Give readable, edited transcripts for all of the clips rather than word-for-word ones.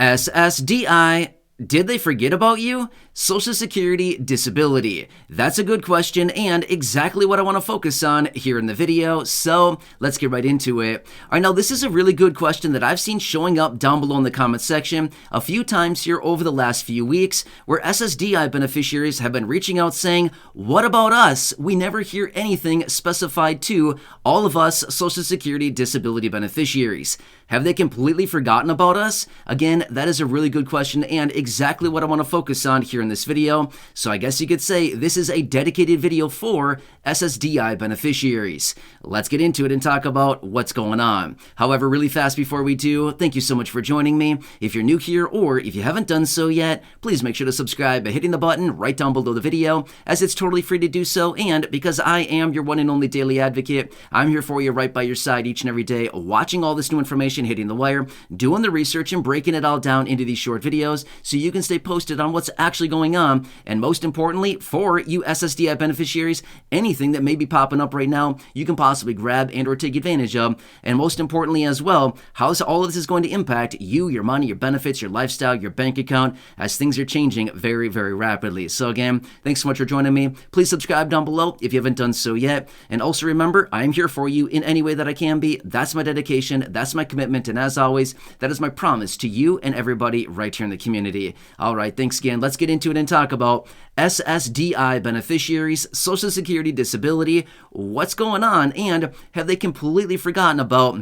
SSDI. Did they forget about you? Social Security Disability. That's a good question and exactly what I want to focus on here in the video, so let's get right into it. All right, now this is a really good question that I've seen showing up down below in the comment section a few times here over the last few weeks, where SSDI beneficiaries have been reaching out saying, what about us? We never hear anything specified to all of us Social Security Disability beneficiaries. Have they completely forgotten about us? Again, that is a really good question and exactly what I want to focus on here in this video. So I guess you could say this is a dedicated video for SSDI beneficiaries. Let's get into it and talk about what's going on. However, really fast before we do, thank you so much for joining me. If you're new here or if you haven't done so yet, please make sure to subscribe by hitting the button right down below the video, as it's totally free to do so. And because I am your one and only daily advocate, I'm here for you right by your side each and every day, watching all this new information hitting the wire, doing the research and breaking it all down into these short videos so you can stay posted on what's actually going on. And most importantly, for you SSDI beneficiaries, anything that may be popping up right now, you can possibly grab and or take advantage of. And most importantly as well, how all of this is going to impact you, your money, your benefits, your lifestyle, your bank account, as things are changing very, very rapidly. So again, thanks so much for joining me. Please subscribe down below if you haven't done so yet. And also remember, I'm here for you in any way that I can be. That's my dedication. That's my commitment. And as always, that is my promise to you and everybody right here in the community. All right, thanks again. Let's get into it and talk about SSDI beneficiaries, Social Security Disability, what's going on, and have they completely forgotten about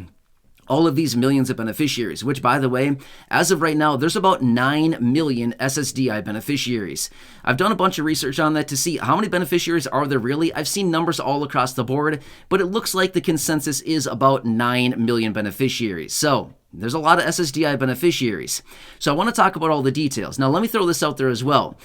all of these millions of beneficiaries, which, by the way, as of right now, there's about 9 million SSDI beneficiaries. I've done a bunch of research on that to see how many beneficiaries are there really. I've seen numbers all across the board, but it looks like the consensus is about 9 million beneficiaries. So there's a lot of SSDI beneficiaries. So I want to talk about all the details. Now, let me throw this out there as well.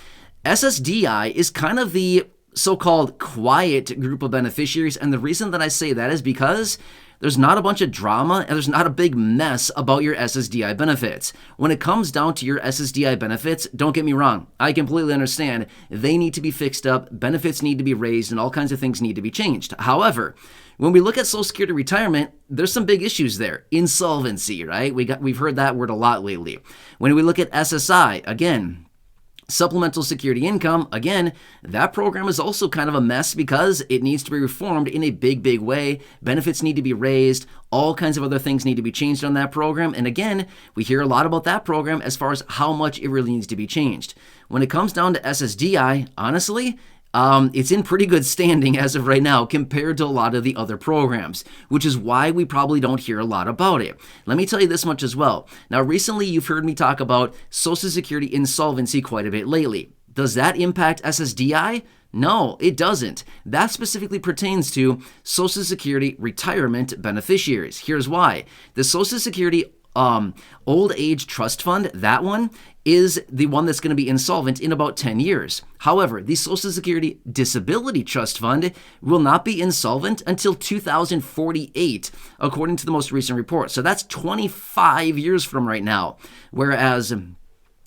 SSDI is kind of the so-called quiet group of beneficiaries, and the reason that I say that is because there's not a bunch of drama and there's not a big mess about your SSDI benefits. When it comes down to your SSDI benefits, don't get me wrong, I completely understand they need to be fixed up, benefits need to be raised, and all kinds of things need to be changed. However, when we look at Social Security retirement, there's some big issues there. Insolvency, right? We've heard that word a lot lately. When we look at SSI, again, supplemental security income, again, that program is also kind of a mess because it needs to be reformed in a big, big way. Benefits need to be raised. All kinds of other things need to be changed on that program. And again, we hear a lot about that program as far as how much it really needs to be changed. When it comes down to SSDI, honestly, it's in pretty good standing as of right now compared to a lot of the other programs, which is why we probably don't hear a lot about it. Let me tell you this much as well. Now, recently you've heard me talk about Social Security insolvency quite a bit lately. Does that impact SSDI? No, it doesn't. That specifically pertains to Social Security retirement beneficiaries. Here's why. The Social Security old age trust fund, that one is the one that's going to be insolvent in about 10 years. However, the Social Security Disability Trust Fund will not be insolvent until 2048, according to the most recent report. So that's 25 years from right now. Whereas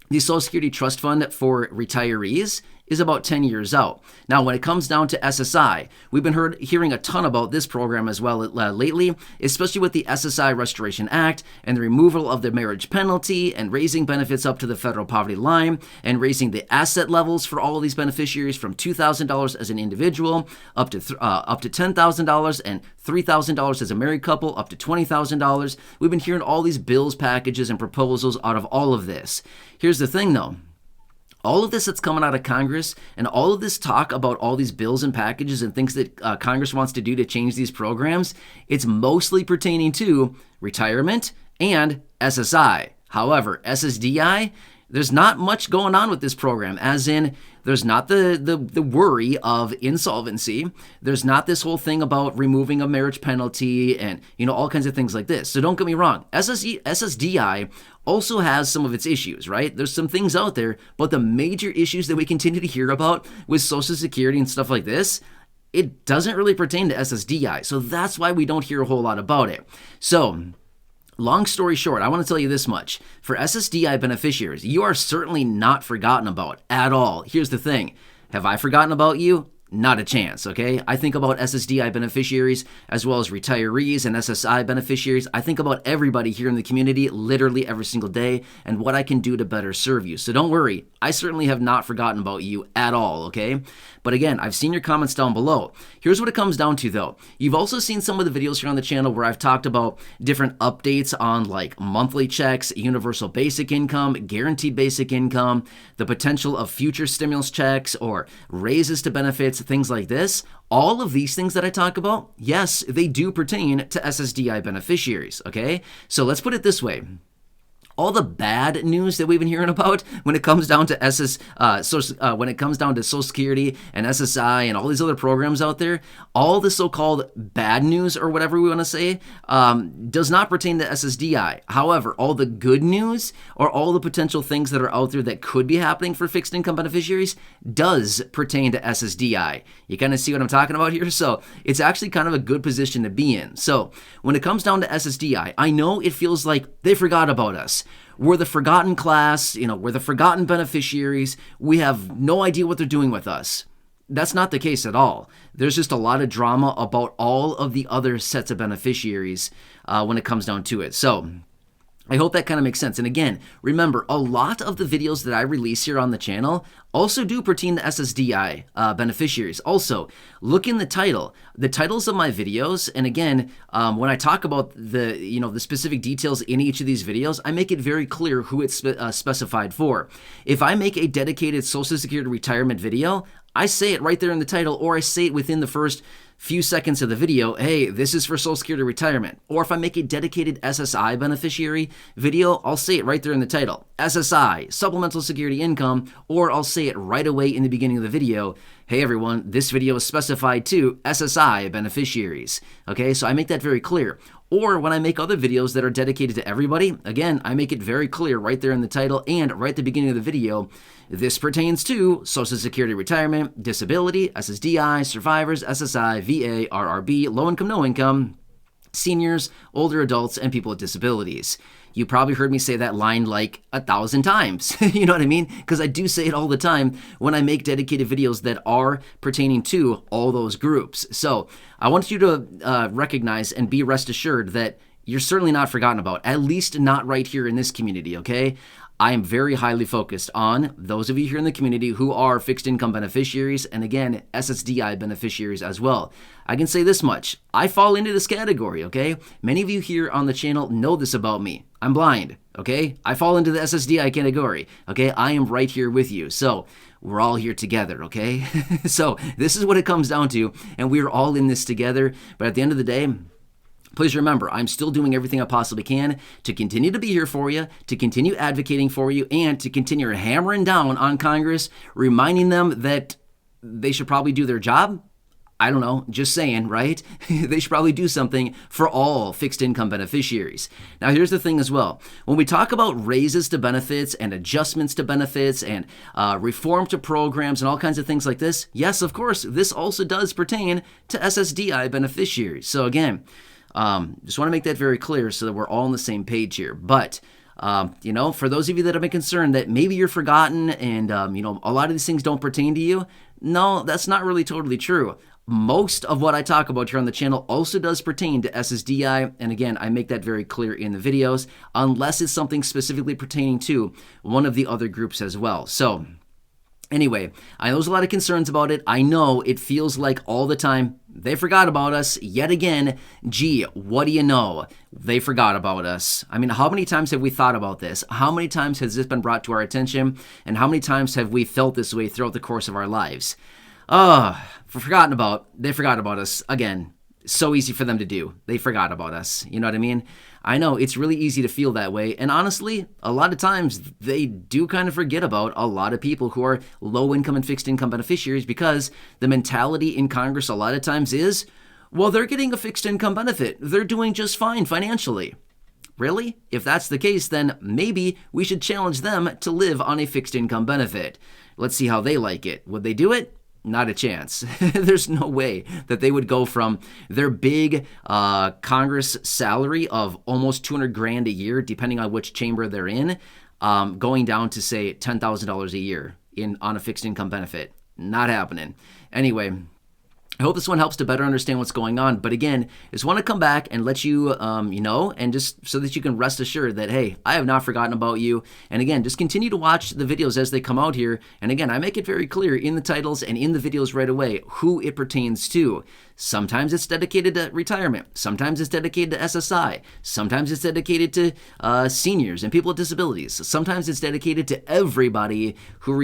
the Social Security Trust Fund for retirees is about 10 years out. Now, when it comes down to SSI, we've been hearing a ton about this program as well lately, especially with the SSI Restoration Act and the removal of the marriage penalty and raising benefits up to the federal poverty line and raising the asset levels for all of these beneficiaries from $2,000 as an individual up to $10,000 and $3,000 as a married couple up to $20,000. We've been hearing all these bills, packages, and proposals out of all of this. Here's the thing, though. All of this that's coming out of Congress and all of this talk about all these bills and packages and things that Congress wants to do to change these programs, it's mostly pertaining to retirement and SSI. However, SSDI, there's not much going on with this program, as in there's not the worry of insolvency. There's not this whole thing about removing a marriage penalty and, all kinds of things like this. So don't get me wrong. SSDI also has some of its issues, right? There's some things out there, but the major issues that we continue to hear about with Social Security and stuff like this, it doesn't really pertain to SSDI. So that's why we don't hear a whole lot about it. So long story short, I want to tell you this much. For SSDI beneficiaries, you are certainly not forgotten about at all. Here's the thing. Have I forgotten about you? Not a chance, okay? I think about SSDI beneficiaries as well as retirees and SSI beneficiaries. I think about everybody here in the community literally every single day and what I can do to better serve you. So don't worry, I certainly have not forgotten about you at all, okay? But again, I've seen your comments down below. Here's what it comes down to though. You've also seen some of the videos here on the channel where I've talked about different updates on like monthly checks, universal basic income, guaranteed basic income, the potential of future stimulus checks or raises to benefits, things like this. All of these things that I talk about, yes, they do pertain to SSDI beneficiaries, okay? So let's put it this way. All the bad news that we've been hearing about when it comes down to when it comes down to Social Security and SSI and all these other programs out there, all the so-called bad news or whatever we want to say does not pertain to SSDI. However, all the good news or all the potential things that are out there that could be happening for fixed income beneficiaries does pertain to SSDI. You kind of see what I'm talking about here? So it's actually kind of a good position to be in. So when it comes down to SSDI, I know it feels like they forgot about us. We're the forgotten class, we're the forgotten beneficiaries. We have no idea what they're doing with us. That's not the case at all. There's just a lot of drama about all of the other sets of beneficiaries when it comes down to it. So I hope that kind of makes sense. And again, remember, a lot of the videos that I release here on the channel also do pertain to SSDI beneficiaries. Also, look in the title. The titles of my videos, and again, when I talk about the specific details in each of these videos, I make it very clear who it's specified for. If I make a dedicated Social Security retirement video, I say it right there in the title, or I say it within the first few seconds of the video, hey, this is for Social Security retirement. Or if I make a dedicated SSI beneficiary video, I'll say it right there in the title, SSI, supplemental security income, or I'll say it right away in the beginning of the video, hey everyone, this video is specified to SSI beneficiaries. Okay, so I make that very clear. Or when I make other videos that are dedicated to everybody, again, I make it very clear right there in the title and right at the beginning of the video, this pertains to Social Security retirement, disability, SSDI, survivors, SSI, VA, RRB, low income, no income, seniors, older adults, and people with disabilities. You probably heard me say that line like 1,000 times. You know what I mean? Because I do say it all the time when I make dedicated videos that are pertaining to all those groups. So I want you to recognize and be rest assured that you're certainly not forgotten about, at least not right here in this community, okay? I am very highly focused on those of you here in the community who are fixed income beneficiaries and again, SSDI beneficiaries as well. I can say this much, I fall into this category, okay? Many of you here on the channel know this about me. I'm blind, okay? I fall into the SSDI category, okay? I am right here with you. So we're all here together, okay? So this is what it comes down to, and we're all in this together. But at the end of the day, please remember, I'm still doing everything I possibly can to continue to be here for you, to continue advocating for you, and to continue hammering down on Congress, reminding them that they should probably do their job. I don't know, just saying, right? They should probably do something for all fixed income beneficiaries. Now, here's the thing as well. When we talk about raises to benefits and adjustments to benefits and reform to programs and all kinds of things like this, yes, of course, this also does pertain to SSDI beneficiaries. So again, just want to make that very clear so that we're all on the same page here. But, for those of you that have been concerned that maybe you're forgotten and, a lot of these things don't pertain to you, no, that's not really totally true. Most of what I talk about here on the channel also does pertain to SSDI, and again, I make that very clear in the videos, unless it's something specifically pertaining to one of the other groups as well. So, anyway, I know there's a lot of concerns about it. I know it feels like all the time, they forgot about us yet again. Gee, what do you know? They forgot about us. I mean, how many times have we thought about this? How many times has this been brought to our attention? And how many times have we felt this way throughout the course of our lives? Forgotten about. They forgot about us again. So easy for them to do. They forgot about us. You know what I mean? I know it's really easy to feel that way. And honestly, a lot of times they do kind of forget about a lot of people who are low income and fixed income beneficiaries because the mentality in Congress a lot of times is, well, they're getting a fixed income benefit. They're doing just fine financially. Really? If that's the case, then maybe we should challenge them to live on a fixed income benefit. Let's see how they like it. Would they do it? Not a chance. There's no way that they would go from their big Congress salary of almost $200,000 a year, depending on which chamber they're in, going down to say $10,000 a year on a fixed income benefit. Not happening. Anyway, I hope this one helps to better understand what's going on. But again, just want to come back and let you, and just so that you can rest assured that, hey, I have not forgotten about you. And again, just continue to watch the videos as they come out here. And again, I make it very clear in the titles and in the videos right away who it pertains to. Sometimes it's dedicated to retirement. Sometimes it's dedicated to SSI. Sometimes it's dedicated to seniors and people with disabilities. Sometimes it's dedicated to everybody who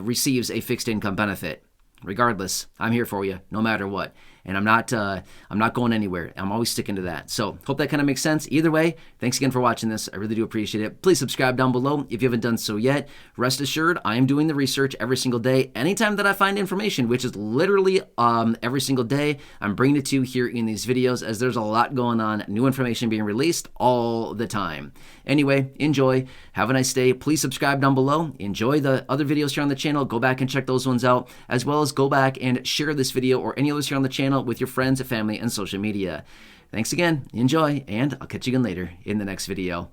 receives a fixed income benefit. Regardless, I'm here for you no matter what. And I'm not going anywhere. I'm always sticking to that. So hope that kind of makes sense. Either way, thanks again for watching this. I really do appreciate it. Please subscribe down below if you haven't done so yet. Rest assured, I am doing the research every single day. Anytime that I find information, which is literally every single day, I'm bringing it to you here in these videos as there's a lot going on, new information being released all the time. Anyway, enjoy. Have a nice day. Please subscribe down below. Enjoy the other videos here on the channel. Go back and check those ones out, as well as go back and share this video or any others here on the channel with your friends, family, and social media. Thanks again. Enjoy, and I'll catch you again later in the next video.